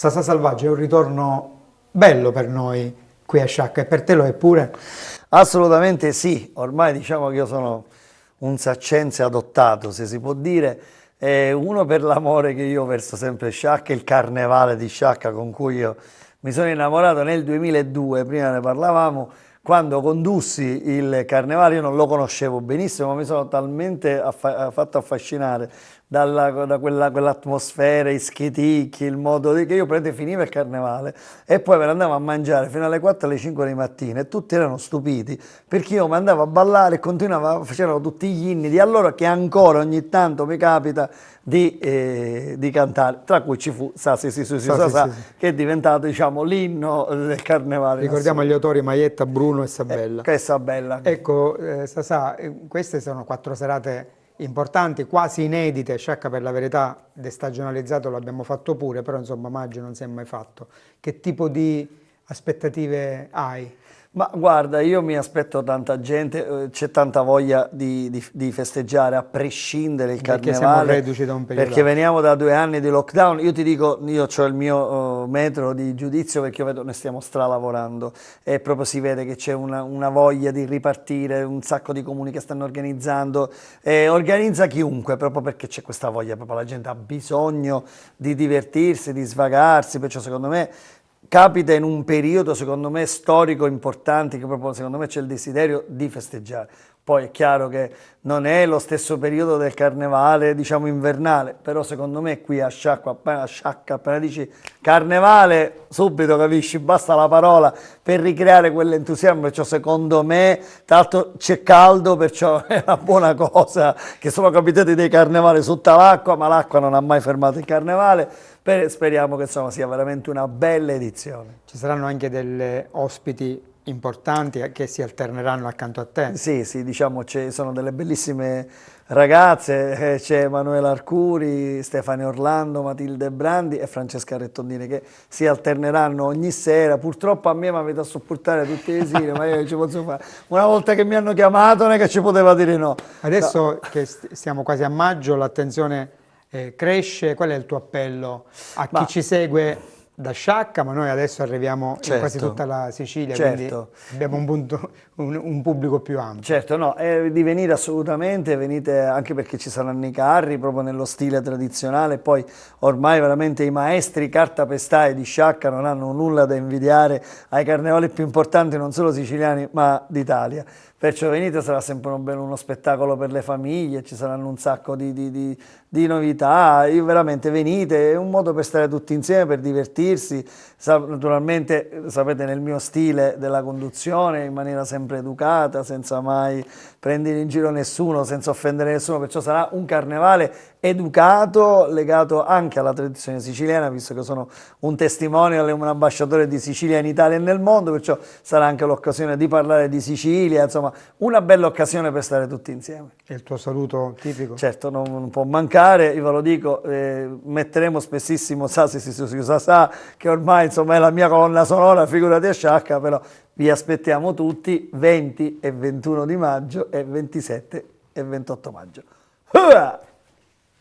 Sasà Selvaggio è un ritorno bello per noi qui a Sciacca e per te lo è pure? Assolutamente sì, ormai diciamo che io sono un saccense adottato, se si può dire, uno per l'amore che io verso sempre Sciacca, il carnevale di Sciacca con cui io mi sono innamorato nel 2002, prima ne parlavamo, quando condussi il carnevale. Io non lo conoscevo benissimo, ma mi sono talmente fatto affascinare da quell'atmosfera, i scheticchi, il modo che io prende finiva il carnevale e poi me ne andavo a mangiare fino alle 4 alle 5 di mattina e tutti erano stupiti perché io mi andavo a ballare e continuavo, facevano tutti gli inni di allora che ancora ogni tanto mi capita di cantare, tra cui ci fu Sa Sì Sì Sì Sì Sa Sa, che è diventato diciamo l'inno del carnevale. Ricordiamo gli autori Maietta, Bruno e Sabella. Che è Sabella. Ecco, Sasà, queste sono 4 serate importanti, quasi inedite. Sciacca per la verità destagionalizzato l'abbiamo fatto pure, però insomma maggio non si è mai fatto. Che tipo di aspettative hai? Ma guarda, io mi aspetto tanta gente, c'è tanta voglia di festeggiare a prescindere il Perché carnevale. siamo reduci da un periodo. Perché veniamo da 2 anni di lockdown. Io ti dico, io ho il mio metro di giudizio perché io vedo noi stiamo stralavorando e proprio si vede che c'è una voglia di ripartire, un sacco di comuni che stanno organizzando, organizza chiunque proprio perché c'è questa voglia, proprio la gente ha bisogno di divertirsi, di svagarsi, perciò secondo me capita in un periodo, secondo me, storico importante, che proprio secondo me c'è il desiderio di festeggiare. Poi è chiaro che non è lo stesso periodo del carnevale, diciamo invernale, però secondo me qui a Sciacca, appena dici carnevale, subito capisci, basta la parola per ricreare quell'entusiasmo, perciò secondo me, tra l'altro c'è caldo, perciò è una buona cosa che sono capitati dei carnevali sotto l'acqua, ma l'acqua non ha mai fermato il carnevale. Speriamo che insomma sia veramente una bella edizione. Ci saranno anche delle ospiti importanti che si alterneranno accanto a te. Sì, sì, diciamo ci sono delle bellissime ragazze, c'è Emanuela Arcuri, Stefania Orlando, Matilde Brandi e Francesca Rettondini che si alterneranno ogni sera. Purtroppo a me mi avete a sopportare tutte le sere, ma io ci posso fare. Una volta che mi hanno chiamato non è che ci poteva dire no. Adesso No. che siamo quasi a maggio, l'attenzione cresce. Qual è il tuo appello a chi ci segue da Sciacca, ma noi adesso arriviamo in quasi tutta la Sicilia, quindi abbiamo un pubblico più ampio. Certo, no, di venire assolutamente, venite anche perché ci saranno i carri proprio nello stile tradizionale, poi ormai veramente i maestri cartapestai di Sciacca non hanno nulla da invidiare ai carnevali più importanti non solo siciliani ma d'Italia. Perciò venite, sarà sempre uno spettacolo per le famiglie, ci saranno un sacco di novità, veramente venite, è un modo per stare tutti insieme, per divertirsi, naturalmente sapete nel mio stile della conduzione, in maniera sempre educata, senza mai prendere in giro nessuno, senza offendere nessuno, perciò sarà un carnevale educato, legato anche alla tradizione siciliana, visto che sono un testimonial e un ambasciatore di Sicilia in Italia e nel mondo, perciò sarà anche l'occasione di parlare di Sicilia, insomma una bella occasione per stare tutti insieme. E il tuo saluto tipico? Certo, non può mancare, io ve lo dico, metteremo spessissimo Sa Sì Sì Sì Sa Sa, che ormai insomma è la mia colonna sonora, figurati a Sciacca, però vi aspettiamo tutti 20 e 21 di maggio e 27 e 28 maggio.